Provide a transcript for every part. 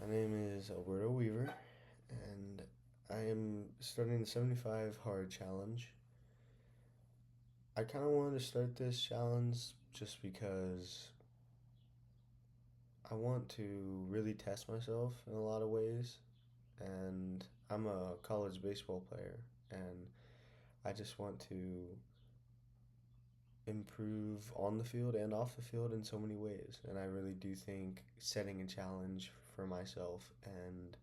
My name is Alberto Weaver, and I am starting the 75 Hard Challenge. I kind of wanted to start this challenge just because I want to really test myself in a lot of ways, and I'm a college baseball player, and I just want to improve on the field and off the field in so many ways. And I really do think setting a challenge for myself and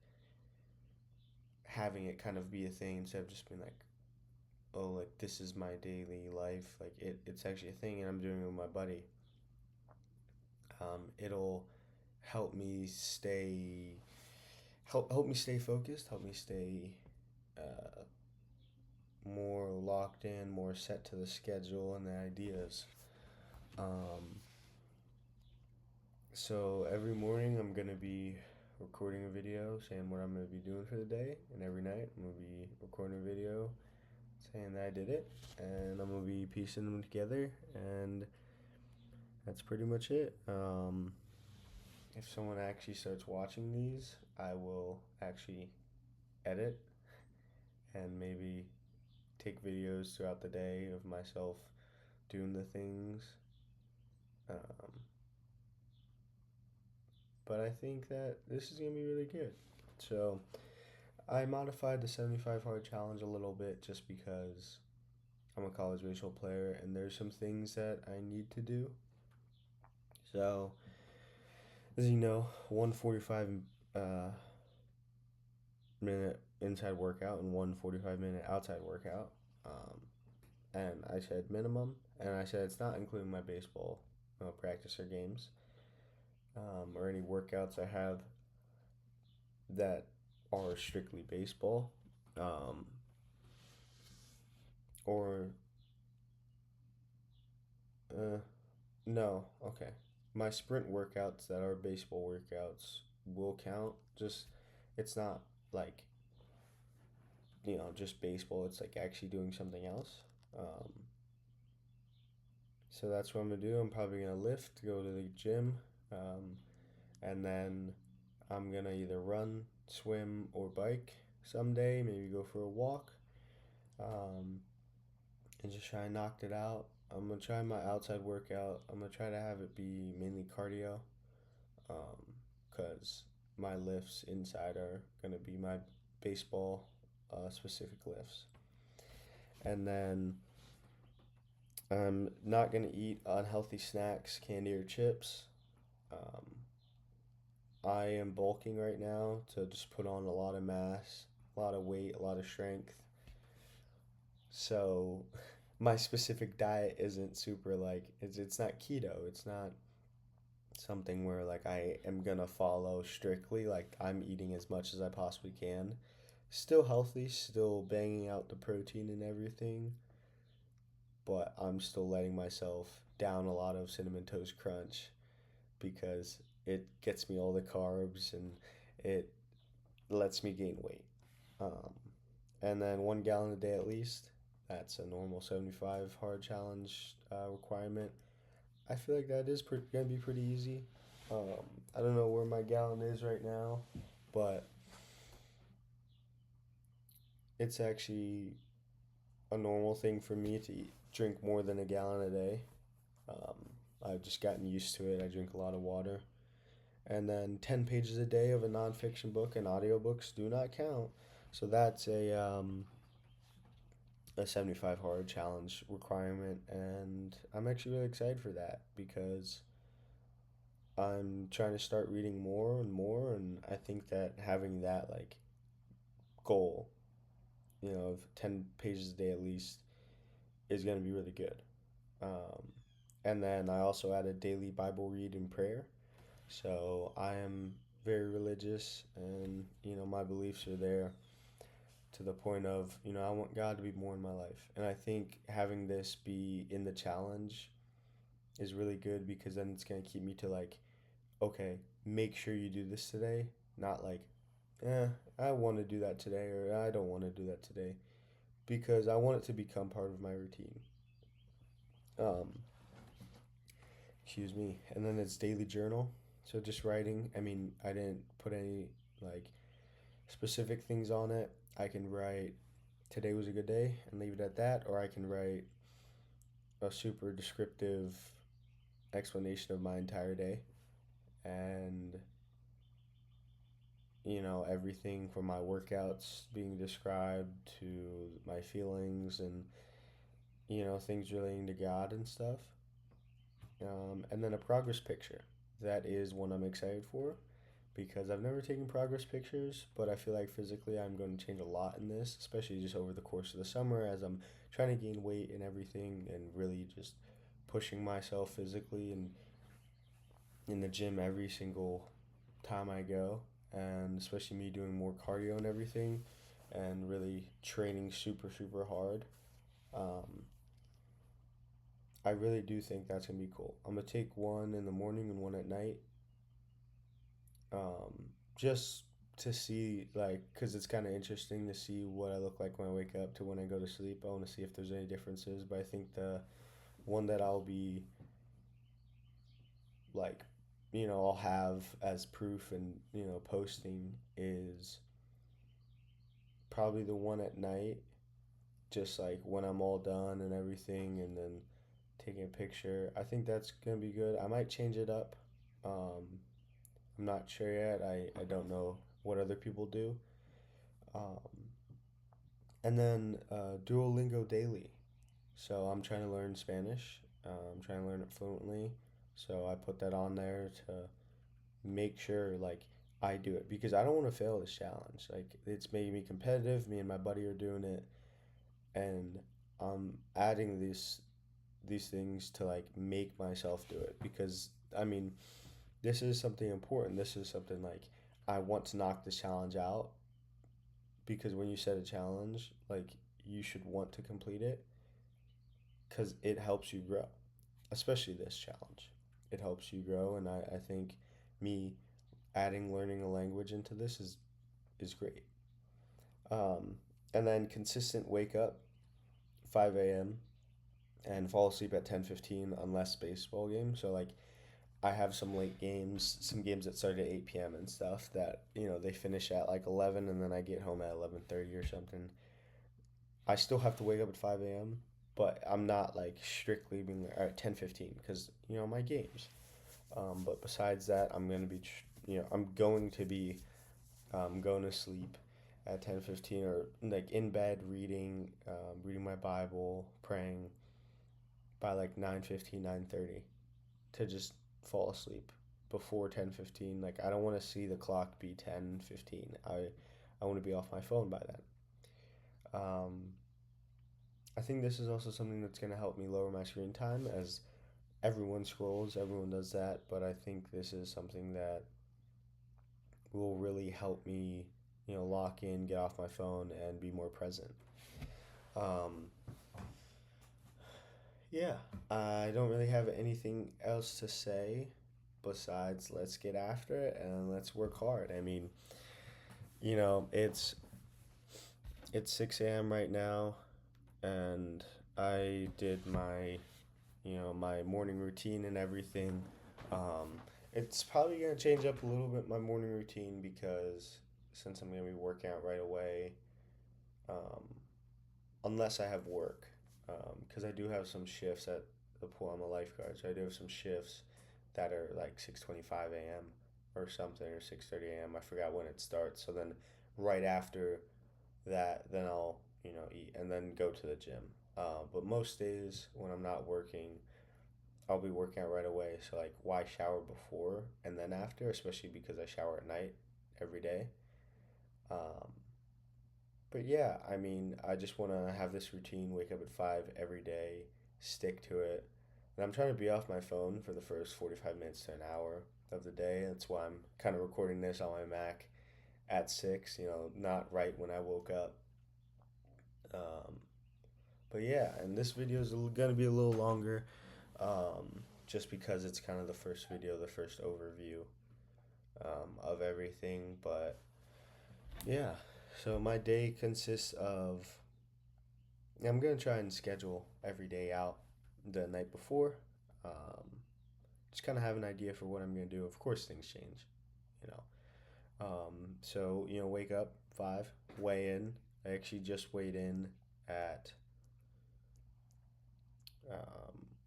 having it kind of be a thing instead of just being like, oh, like this is my daily life. Like it's actually a thing, and I'm doing it with my buddy. It'll help me stay help me stay focused, help me stay uh, more locked in, more set to the schedule and the ideas. Um, so every morning I'm gonna be recording a video saying what I'm gonna be doing for the day, and every night I'm gonna be recording a video saying that I did it, and I'm gonna be piecing them together, and that's pretty much it. If someone actually starts watching these, I will actually edit and maybe take videos throughout the day of myself doing the things. Um, but I think that this is gonna be really good. So I modified the 75 hard challenge a little bit just because I'm a college baseball player and there's some things that I need to do. So as you know, 145 minute inside workout and 1 45-minute outside workout. Um, and I said minimum, and I said it's not including my baseball practice or games or any workouts I have that are strictly baseball. Um, or, uh, no, okay. My sprint workouts that are baseball workouts will count. Just, it's not like, just baseball. It's like actually doing something else. Um, So that's what I'm gonna do. I'm probably gonna lift, go to the gym, um, and then I'm gonna either run, swim, or bike someday. Maybe go for a walk, um, and just try and knock it out. I'm gonna try my outside workout. I'm gonna try to have it be mainly cardio, because my lifts inside are gonna be my baseball specific lifts, and then I'm not gonna eat unhealthy snacks, candy or chips. Um, I am bulking right now to just put on a lot of mass, a lot of weight, a lot of strength. So my specific diet isn't super like it's not keto. It's not something where like I am gonna follow strictly. Like I'm eating as much as I possibly can. Still healthy, still banging out the protein and everything, but I'm still letting myself down a lot of cinnamon toast crunch because it gets me all the carbs and it lets me gain weight. Um, and then 1 gallon a day at least. That's a normal 75 hard challenge requirement. I feel like that is gonna be pretty easy. I don't know where my gallon is right now, but it's actually a normal thing for me to drink more than a gallon a day. Um, I've just gotten used to it. I drink a lot of water. And then 10 pages a day of a nonfiction book and audiobooks do not count. So that's a 75 hard challenge requirement, and I'm actually really excited for that because I'm trying to start reading more and more, and I think that having that like goal, of 10 pages a day at least is going to be really good. Um, and then I also added daily Bible read and prayer. So I am very religious, and my beliefs are there to the point of, I want God to be more in my life. And I think having this be in the challenge is really good because then it's going to keep me to like, okay, make sure you do this today, not like, eh, I want to do that today or I don't want to do that today because I want it to become part of my routine. Um, excuse me. And then it's daily journal. So just writing. I mean, I didn't put any like specific things on it. I can write today was a good day and leave it at that, or I can write a super descriptive explanation of my entire day and everything from my workouts being described to my feelings and things relating to God and stuff. And then a progress picture. That is one I'm excited for because I've never taken progress pictures, but I feel like physically I'm going to change a lot in this, especially just over the course of the summer as I'm trying to gain weight and everything and really just pushing myself physically and in the gym every single time I go, and especially me doing more cardio and everything and really training super, super hard. Um, I really do think that's gonna be cool. I'm gonna take one in the morning and one at night, just to see, like, because it's kind of interesting to see what I look like when I wake up to when I go to sleep. I want to see if there's any differences, but I think the one that I'll be like, I'll have as proof and posting is probably the one at night, just like when I'm all done and everything, and then taking a picture. I think that's gonna be good. I might change it up. Um, I'm not sure yet. I don't know what other people do. Um, and then Duolingo daily. So I'm trying to learn Spanish. I'm trying to learn it fluently. So I put that on there to make sure like I do it because I don't want to fail this challenge. Like it's making me competitive. Me and my buddy are doing it, and I'm adding these things to like make myself do it because I mean this is something important. This is something like I want to knock this challenge out because when you set a challenge, like you should want to complete it because it helps you grow, especially this challenge. It helps you grow, and I think me adding learning a language into this is great. Um, and then consistent wake up 5 a.m. and fall asleep at 10:15 unless baseball game. So like I have some late games, some games that start at 8 p.m. and stuff that, they finish at like 11 and then I get home at 11:30 or something. I still have to wake up at 5 a.m., but I'm not like strictly being there at 10:15 because, my games. But besides that, I'm going to be going to sleep at 10:15 or like in bed reading my Bible, praying by like 9:15, 9:30 to just fall asleep before 10:15. Like I don't want to see the clock be 10:15. I want to be off my phone by then. Um, I think this is also something that's going to help me lower my screen time as everyone scrolls, everyone does that, but I think this is something that will really help me, lock in, get off my phone, and be more present. Um, yeah, I don't really have anything else to say besides let's get after it and let's work hard. I mean, you know, it's it's 6 a.m. right now, and I did my morning routine and everything. Um, it's probably gonna change up a little bit my morning routine because since I'm gonna be working out right away, um, unless I have work, because I do have some shifts at the pool. I'm a lifeguard, so I do have some shifts that are like 6:25 a.m. or something or 6:30 a.m. I forgot when it starts. So then right after that, then I'll eat and then go to the gym. But most days when I'm not working, I'll be working out right away. So like, why shower before and then after? Especially because I shower at night every day. Um, but yeah, I mean, I just want to have this routine, wake up at 5 every day, stick to it. And I'm trying to be off my phone for the first 45 minutes to an hour of the day. That's why I'm kind of recording this on my Mac at 6, not right when I woke up. Um, but yeah, and this video is going to be a little longer just because it's kind of the first video, the first overview of everything. But yeah, so my day consists of I'm gonna try and schedule every day out the night before, um, just kind of have an idea for what I'm gonna do. Of course, things change, you know. So wake up 5, weigh in. I actually just weighed in at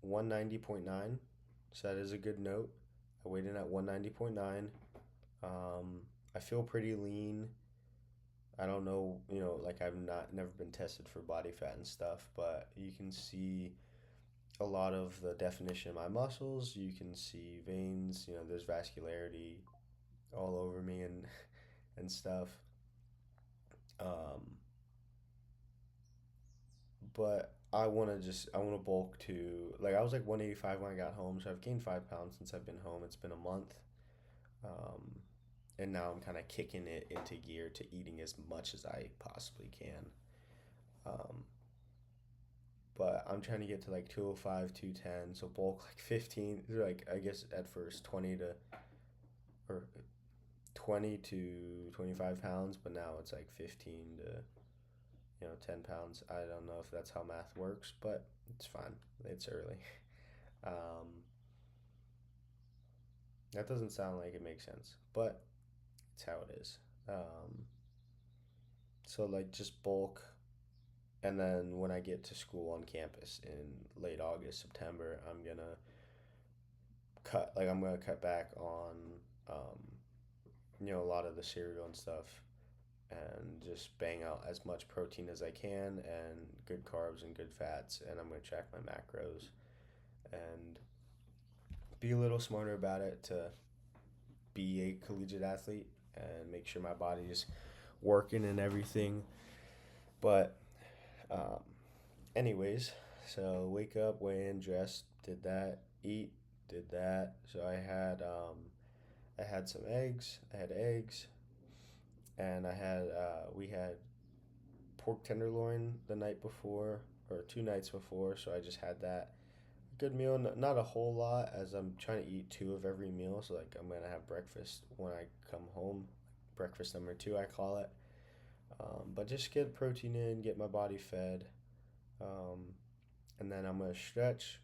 190.9, so that is a good note. I weighed in at 190.9. I feel pretty lean. I don't know, like I've not never been tested for body fat and stuff, but you can see a lot of the definition of my muscles. You can see veins, there's vascularity all over me and stuff. Um, but I want to bulk to, like, I was like 185 when I got home, so I've gained 5 pounds since I've been home. It's been a month. Um, and now I'm kind of kicking it into gear to eating as much as I possibly can. Um, but I'm trying to get to like 205, 210, so bulk like 15, like I guess at first or 20 to 25 pounds, but now it's like 15 to 10 pounds. I don't know if that's how math works, but it's fine. It's early. Um, that doesn't sound like it makes sense, but it's how it is. Um, so, like, just bulk. And then when I get to school on campus in late August, September, I'm gonna cut back on, um, a lot of the cereal and stuff and just bang out as much protein as I can and good carbs and good fats. And I'm going to track my macros and be a little smarter about it to be a collegiate athlete and make sure my body's working and everything. But, um, anyways, so wake up, weigh in, dress, did that, eat, did that. So I had some eggs. I had eggs, and we had pork tenderloin the night before or 2 nights before, so I just had that. Good meal, not a whole lot, as I'm trying to eat two of every meal. So like I'm gonna have breakfast when I come home, breakfast number two I call it. But just get protein in, get my body fed, um, and then I'm gonna stretch.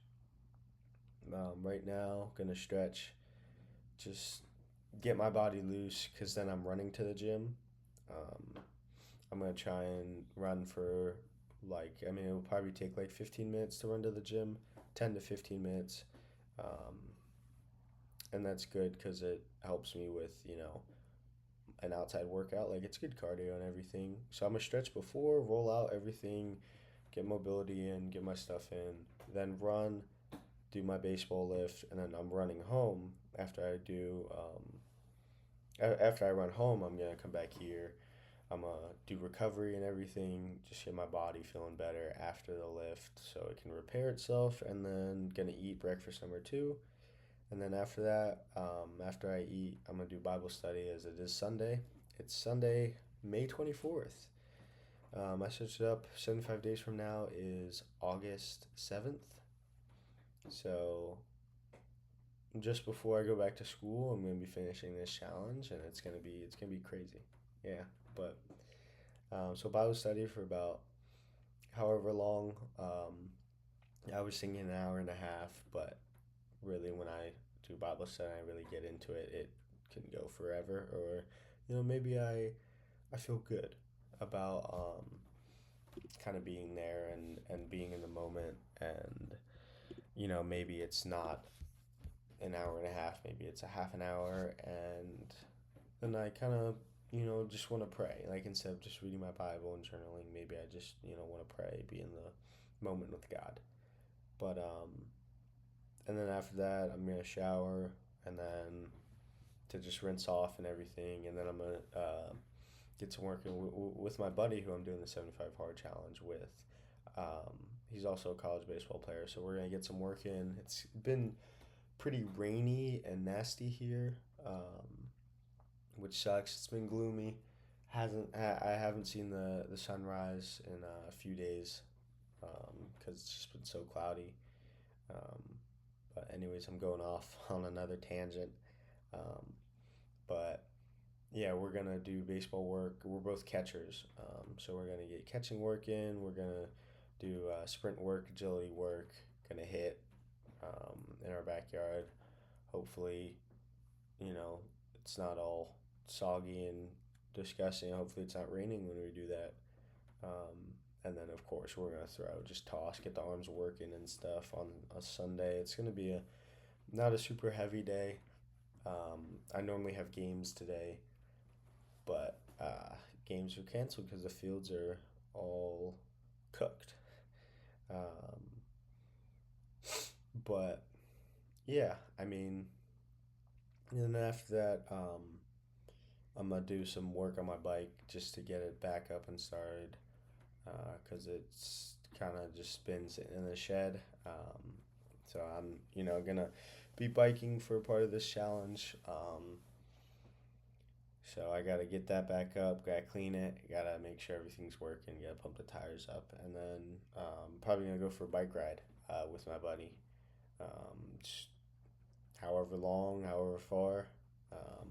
Right now, gonna stretch, just get my body loose, cause then I'm running to the gym. Um, I'm gonna try and run for, like, I mean, it will probably take like 15 minutes to run to the gym, 10 to 15 minutes. Um, and that's good because it helps me with, an outside workout. Like, it's good cardio and everything. So I'm gonna stretch before, roll out everything, get mobility in, get my stuff in, then run, do my baseball lift, and then I'm running home after I do, after I run home, I'm gonna come back here. I'm gonna do recovery and everything, just get my body feeling better after the lift so it can repair itself, and then gonna eat breakfast number two. And then after that, after I eat, I'm gonna do Bible study as it is Sunday. It's Sunday, May 24th. I switched it up. 75 days from now is August 7th. So just before I go back to school, I'm gonna be finishing this challenge, and it's gonna be crazy. Yeah, but so Bible study for about however long. I was thinking an hour and a half, but really when I do Bible study, I really get into it. It can go forever, or maybe I feel good about kind of being there and being in the moment, and maybe it's not an hour and a half, maybe it's a half an hour, and then I kind of just want to pray. Like, instead of just reading my Bible and journaling, maybe I just want to pray, be in the moment with God. But and then after that, I'm gonna shower, and then to just rinse off and everything, and then I'm gonna get to working with my buddy who I'm doing the 75 hard challenge with. He's also a college baseball player, so we're gonna get some work in. It's been pretty rainy and nasty here, which sucks. It's been gloomy. I haven't seen the sunrise in a few days because it's just been so cloudy. Um, but anyways, I'm going off on another tangent. Um, but yeah, we're gonna do baseball work. We're both catchers, so we're gonna get catching work in. We're gonna do sprint work, agility work. Gonna hit in our backyard. Hopefully, it's not all soggy and disgusting. Hopefully, it's not raining when we do that. And then, of course, we're gonna just toss, get the arms working and stuff on a Sunday. It's gonna be a not a super heavy day. I normally have games today, but games were canceled because the fields are all cooked. Um, but yeah, I mean, and then after that, I'm gonna do some work on my bike just to get it back up and started, because it's kind of just been sitting in the shed. So I'm, gonna be biking for part of this challenge. So I gotta get that back up, gotta clean it, gotta make sure everything's working, gotta pump the tires up, and then probably gonna go for a bike ride with my buddy. Just however long, however far. Um,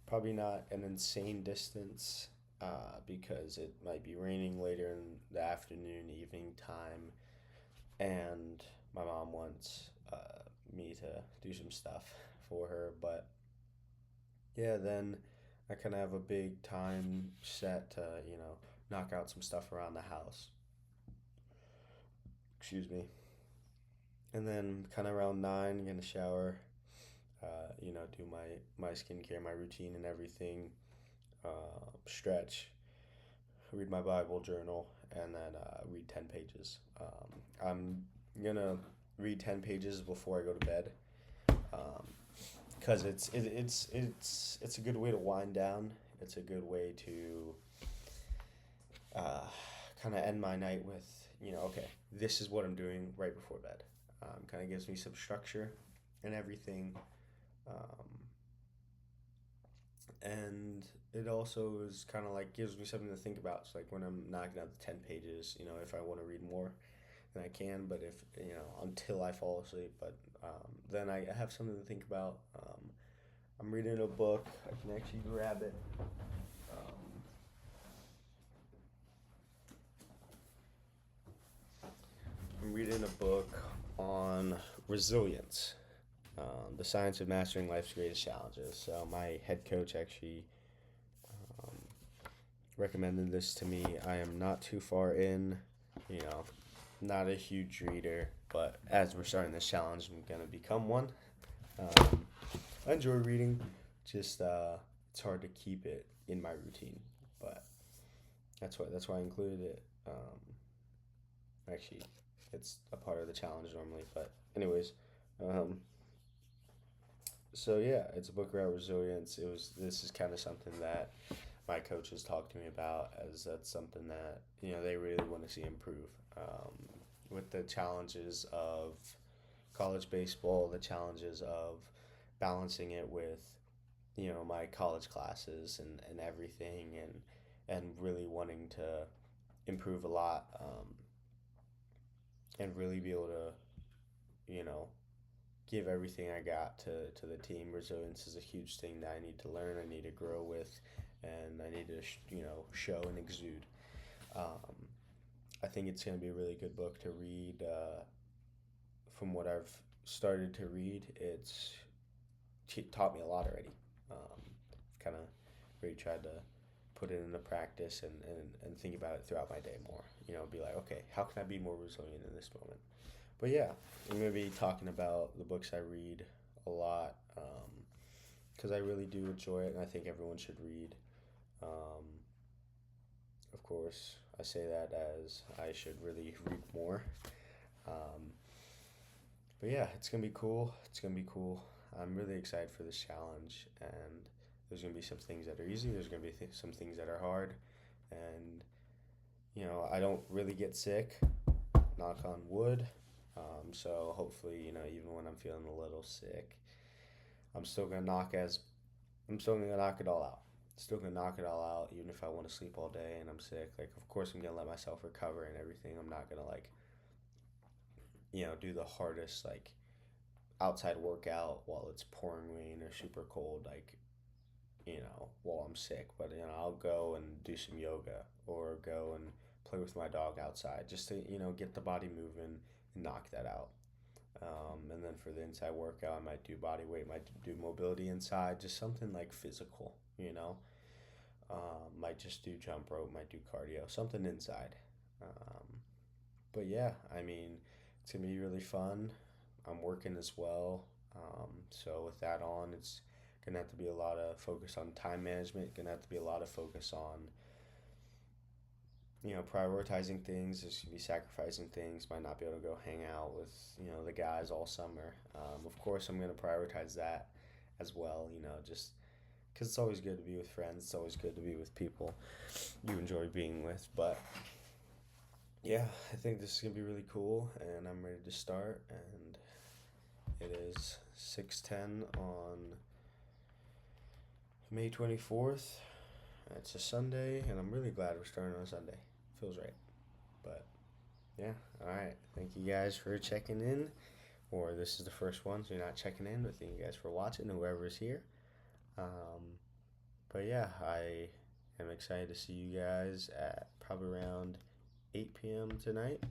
Probably not an insane distance because it might be raining later in the afternoon, evening time, and my mom wants me to do some stuff for her. But yeah, then I kind of have a big time set to, knock out some stuff around the house. Excuse me. And then kind of around 9, get in the shower, do my skincare, my routine and everything, stretch, read my Bible journal, and then read 10 pages. I'm going to read 10 pages before I go to bed, because it's a good way to wind down. It's a good way to uh, kind of end my night with, okay, this is what I'm doing right before bed. Kind of gives me some structure and everything. Um, and it also is kind of like gives me something to think about. So like when I'm knocking out the 10 pages, if I want to read more, then I can. But if until I fall asleep, but then I have something to think about. I'm reading a book. I can actually grab it. Um, I'm reading a book on resilience, the science of mastering life's greatest challenges. So my head coach actually um, recommended this to me. I am not too far in, you know, not a huge reader, but as we're starting this challenge, I'm gonna become one. Um, I enjoy reading, just it's hard to keep it in my routine, but that's why I included it. Actually, it's a part of the challenge normally, but anyways, um, so yeah, it's a book about resilience. This is kind of something that my coaches talked to me about, as that's something that they really want to see improve, with the challenges of college baseball, the challenges of balancing it with my college classes and everything, and really wanting to improve a lot, and really be able to give everything I got to the team. Resilience is a huge thing that I need to learn, I need to grow with, and I need to show and exude. Um, I think it's going to be a really good book to read. From what I've started to read, it's taught me a lot already. I've kind of really tried to put it into practice, and think about it throughout my day more. Be like, okay, how can I be more resilient in this moment? But yeah, I'm going to be talking about the books I read a lot, because I really do enjoy it, and I think everyone should read. Um, of course, I say that as I should really read more. Um, but yeah, it's gonna be cool. It's gonna be cool. I'm really excited for this challenge, and there's gonna be some things that are easy. There's gonna be some things that are hard, and I don't really get sick. Knock on wood. So hopefully, even when I'm feeling a little sick, I'm still gonna knock as I'm still gonna knock it all out. Still gonna knock it all out, even if I want to sleep all day and I'm sick. Like, of course, I'm gonna let myself recover and everything. I'm not gonna like, do the hardest like outside workout while it's pouring rain or super cold, like, while I'm sick. But I'll go and do some yoga or go and play with my dog outside just to get the body moving and knock that out. And then for the inside workout, I might do body weight, might do mobility inside, just something like physical, you know. Might just do jump rope, might do cardio, something inside. Um, but yeah, I mean, it's gonna be really fun. I'm working as well. So with that on, it's gonna have to be a lot of focus on time management. Gonna have to be a lot of focus on prioritizing things. There's gonna be sacrificing things. Might not be able to go hang out with the guys all summer. Of course, I'm gonna prioritize that as well. Just because it's always good to be with friends. It's always good to be with people you enjoy being with. But yeah, I think this is gonna be really cool, and I'm ready to start. And it is 6:10 on May 24th. It's a Sunday, and I'm really glad we're starting on a Sunday. Feels right. But yeah, all right. Thank you guys for checking in. Or this is the first one, so you're not checking in, but thank you guys for watching, whoever is here. But yeah, I am excited to see you guys at probably around 8 p.m. tonight.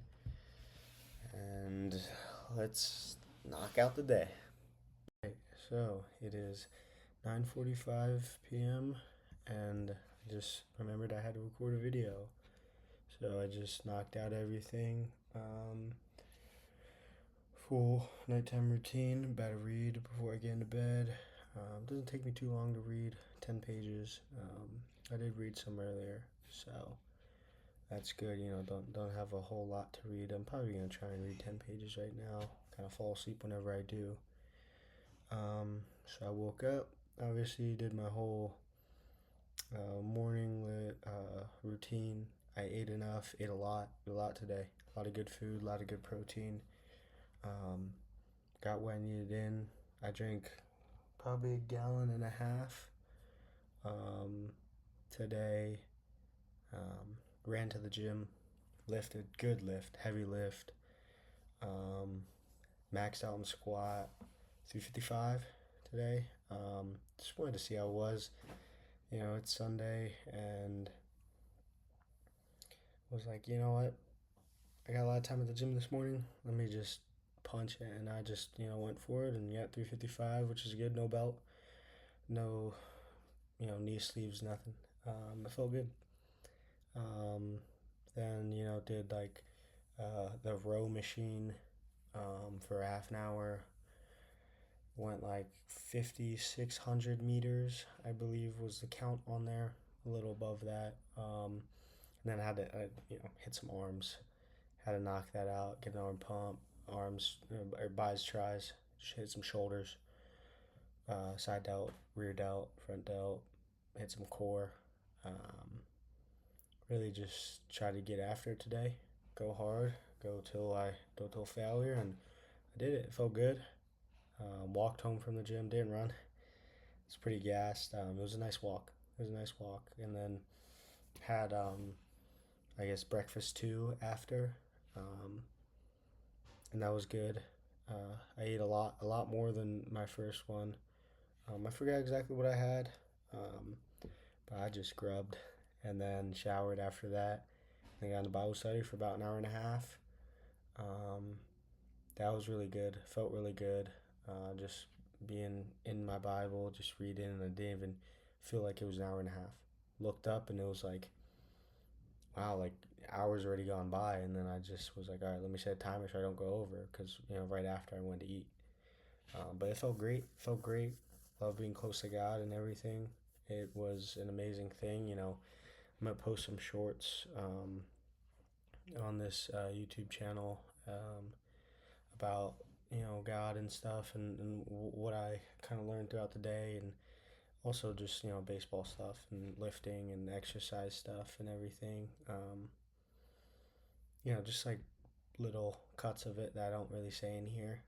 And let's knock out the day. Okay, so it is 9:45 p.m. and I just remembered I had to record a video. So I just knocked out everything. Full nighttime routine, about to read before I get into bed. Doesn't take me too long to read, 10 pages. I did read some earlier, so that's good. Don't have a whole lot to read. I'm probably gonna try and read 10 pages right now. Kind of fall asleep whenever I do. So I woke up, obviously did my whole morning routine. I ate enough, ate a lot today. A lot of good food, a lot of good protein. Got what I needed in. I drank probably 1.5 gallons today. Ran to the gym, lifted, good lift, heavy lift. Maxed out in squat, 355 today. Just wanted to see how it was. It's Sunday, and was like, you know what? I got a lot of time at the gym this morning. Let me just punch it, and I just went for it, and 355, which is good. No belt, no knee sleeves, nothing. It felt good. Then did like the row machine for half an hour. Went like 5,600 meters, I believe was the count on there. A little above that. And then I had to hit some arms. Had to knock that out, get an arm pump, arms, or bis, tries, hit some shoulders, side delt, rear delt, front delt, hit some core. Really just try to get after it today. Go hard, go till failure, and I did it. It felt good. Walked home from the gym, didn't run. It's pretty gassed. It was a nice walk. And then had I guess breakfast too after, and that was good. I ate a lot more than my first one. I forgot exactly what I had, um, but I just grubbed and then showered after that. I got into Bible study for about an hour and a half. Um, that was really good. Felt really good. Just being in my Bible, just reading, and I didn't even feel like it was an hour and a half. Looked up and it was like, wow, like hours already gone by, and then I just was like, all right, let me set a timer so I don't go over, because right after I went to eat. But it felt great. Love being close to God and everything. It was an amazing thing. I'm gonna post some shorts on this YouTube channel about God and stuff, and what I kind of learned throughout the day, and also just baseball stuff and lifting and exercise stuff and everything. Just like little cuts of it that I don't really say in here.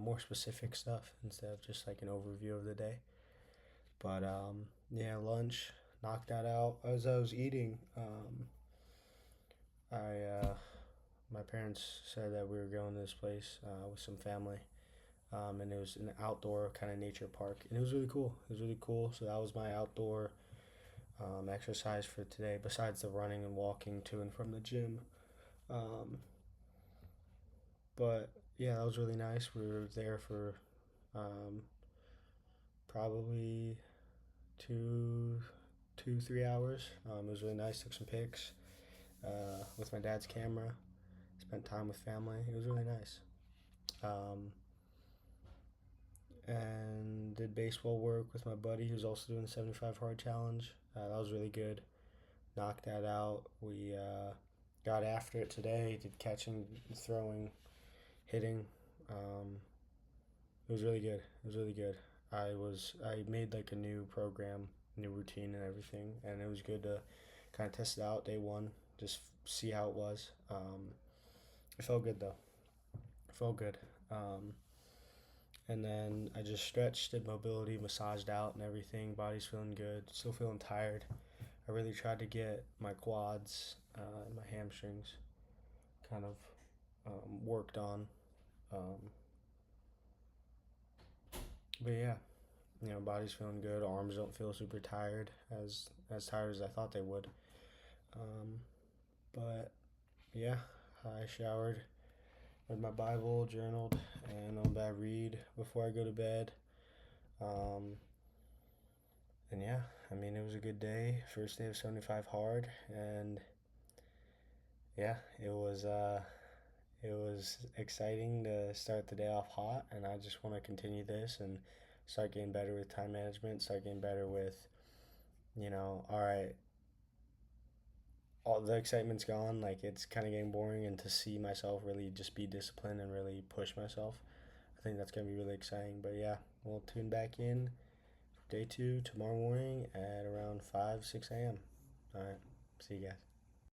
More specific stuff instead of just like an overview of the day. But yeah, lunch, knocked that out. As I was eating, my parents said that we were going to this place with some family, and it was an outdoor kind of nature park, and it was really cool. So that was my outdoor exercise for today, besides the running and walking to and from the gym. But yeah, that was really nice. We were there for um, probably two, 3 hours. It was really nice. Took some pics with my dad's camera. Spent time with family. It was really nice. Um, and did baseball work with my buddy who's also doing the 75 hard challenge. That was really good. Knocked that out. We got after it today. Did catching, throwing, hitting. Um, it was really good. It was really good. I made like a new program, new routine and everything, and it was good to kind of test it out day one, just see how it was. It felt good though. It felt good. Um, and then I just stretched, did mobility, massaged out and everything. Body's feeling good. Still feeling tired. I really tried to get my quads and my hamstrings kind of worked on. Um, but yeah, body's feeling good. Arms don't feel super tired, as tired as I thought they would. Um, but yeah, I showered, read my Bible, journaled, and I read before I go to bed. Um, and yeah, I mean it was a good day. First day of 75 hard, and yeah, it was exciting to start the day off hot, and I just want to continue this and start getting better with time management. Start getting better with all right, all the excitement's gone. Like it's kind of getting boring, and to see myself really just be disciplined and really push myself, I think that's gonna be really exciting. But yeah, we'll tune back in for day two tomorrow morning at around 5 6 a.m. All right, see you guys.